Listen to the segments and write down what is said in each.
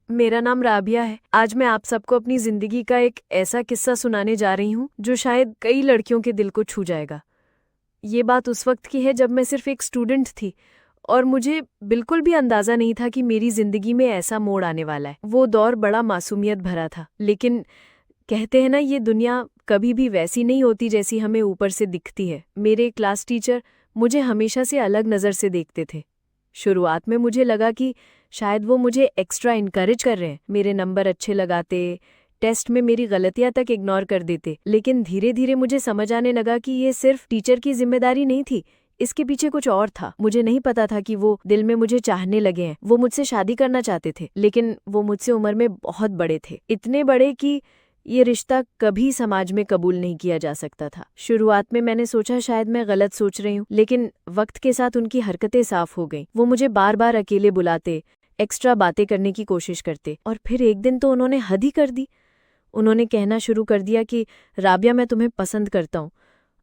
मेरा नाम राबिया है। आज मैं आप सबको अपनी जिंदगी का एक ऐसा किस्सा सुनाने जा रही हूँ जो शायद कई लड़कियों के दिल को छू जाएगा। ये बात उस वक्त की है जब मैं सिर्फ एक स्टूडेंट थी और मुझे बिल्कुल भी अंदाजा नहीं था कि मेरी जिंदगी में ऐसा मोड़ आने वाला है। वो दौर बड़ा मासूमियत भरा था, लेकिन कहते हैं ना, ये दुनिया कभी भी वैसी नहीं होती जैसी हमें ऊपर से दिखती है। मेरे क्लास टीचर मुझे हमेशा से अलग नज़र से देखते थे। शुरुआत में मुझे लगा कि शायद वो मुझे एक्स्ट्रा इनकरेज कर रहे हैं, मेरे नंबर अच्छे लगाते, टेस्ट में मेरी गलतियां तक इग्नोर कर देते। लेकिन धीरे धीरे मुझे समझ आने लगा कि ये सिर्फ टीचर की जिम्मेदारी नहीं थी, इसके पीछे कुछ और था। मुझे नहीं पता था कि वो दिल में मुझे चाहने लगे हैं। वो मुझसे शादी करना चाहते थे, लेकिन वो मुझसे उम्र में बहुत बड़े थे, इतने बड़े कि ये रिश्ता कभी समाज में कबूल नहीं किया जा सकता था। शुरुआत में मैंने सोचा शायद मैं गलत सोच रही हूँ, लेकिन वक्त के साथ उनकी हरकतें साफ हो गईं। वो मुझे बार बार अकेले बुलाते, एक्स्ट्रा बातें करने की कोशिश करते, और फिर एक दिन तो उन्होंने हद ही कर दी। उन्होंने कहना शुरू कर दिया कि राबिया, मैं तुम्हें पसंद करता हूँ,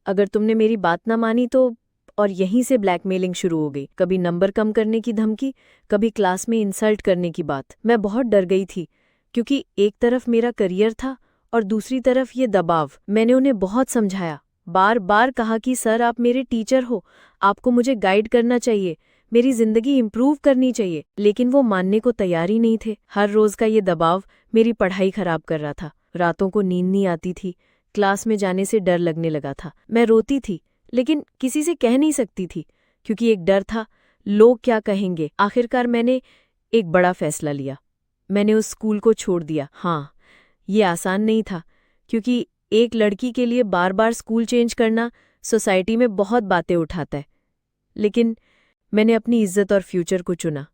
अगर तुमने मेरी बात ना मानी तो। और यहीं से ब्लैकमेलिंग शुरू हो गई। कभी नंबर कम करने की धमकी, कभी क्लास में इंसल्ट करने की बात। मैं बहुत डर गई थी, क्योंकि एक तरफ मेरा करियर था और दूसरी तरफ ये दबाव। मैंने उन्हें बहुत समझाया, बार बार कहा कि सर, आप मेरे टीचर हो, आपको मुझे गाइड करना चाहिए, मेरी जिंदगी इम्प्रूव करनी चाहिए। लेकिन वो मानने को तैयार ही नहीं थे। हर रोज का ये दबाव मेरी पढ़ाई खराब कर रहा था। रातों को नींद नहीं आती थी, क्लास में जाने से डर लगने लगा था। मैं रोती थी, लेकिन किसी से कह नहीं सकती थी, क्योंकि एक डर था, लोग क्या कहेंगे। आखिरकार मैंने एक बड़ा फैसला लिया। मैंने उस स्कूल को छोड़ दिया। हाँ, ये आसान नहीं था, क्योंकि एक लड़की के लिए बार बार स्कूल चेंज करना सोसाइटी में बहुत बातें उठाता है। लेकिन मैंने अपनी इज्जत और फ्यूचर को चुना।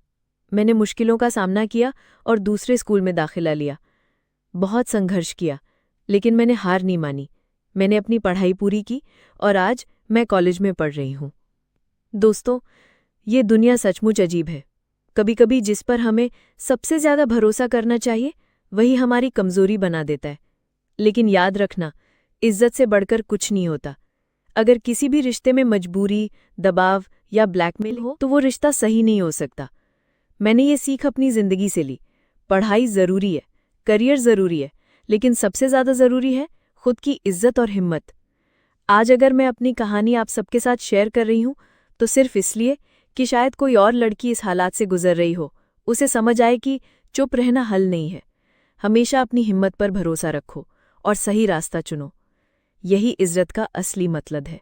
मैंने मुश्किलों का सामना किया और दूसरे स्कूल में दाखिला लिया। बहुत संघर्ष किया, लेकिन मैंने हार नहीं मानी। मैंने अपनी पढ़ाई पूरी की और आज मैं कॉलेज में पढ़ रही हूँ। दोस्तों, ये दुनिया सचमुच अजीब है। कभी कभी जिस पर हमें सबसे ज्यादा भरोसा करना चाहिए, वही हमारी कमजोरी बना देता है। लेकिन याद रखना, इज्जत से बढ़कर कुछ नहीं होता। अगर किसी भी रिश्ते में मजबूरी, दबाव या ब्लैकमेल हो, तो वो रिश्ता सही नहीं हो सकता। मैंने ये सीख अपनी जिंदगी से ली। पढ़ाई जरूरी है, करियर जरूरी है, लेकिन सबसे ज्यादा जरूरी है खुद की इज्जत और हिम्मत। आज अगर मैं अपनी कहानी आप सबके साथ शेयर कर रही हूँ, तो सिर्फ इसलिए कि शायद कोई और लड़की इस हालात से गुजर रही हो, उसे समझ आए कि चुप रहना हल नहीं है। हमेशा अपनी हिम्मत पर भरोसा रखो और सही रास्ता चुनो। यही इज्जत का असली मतलब है।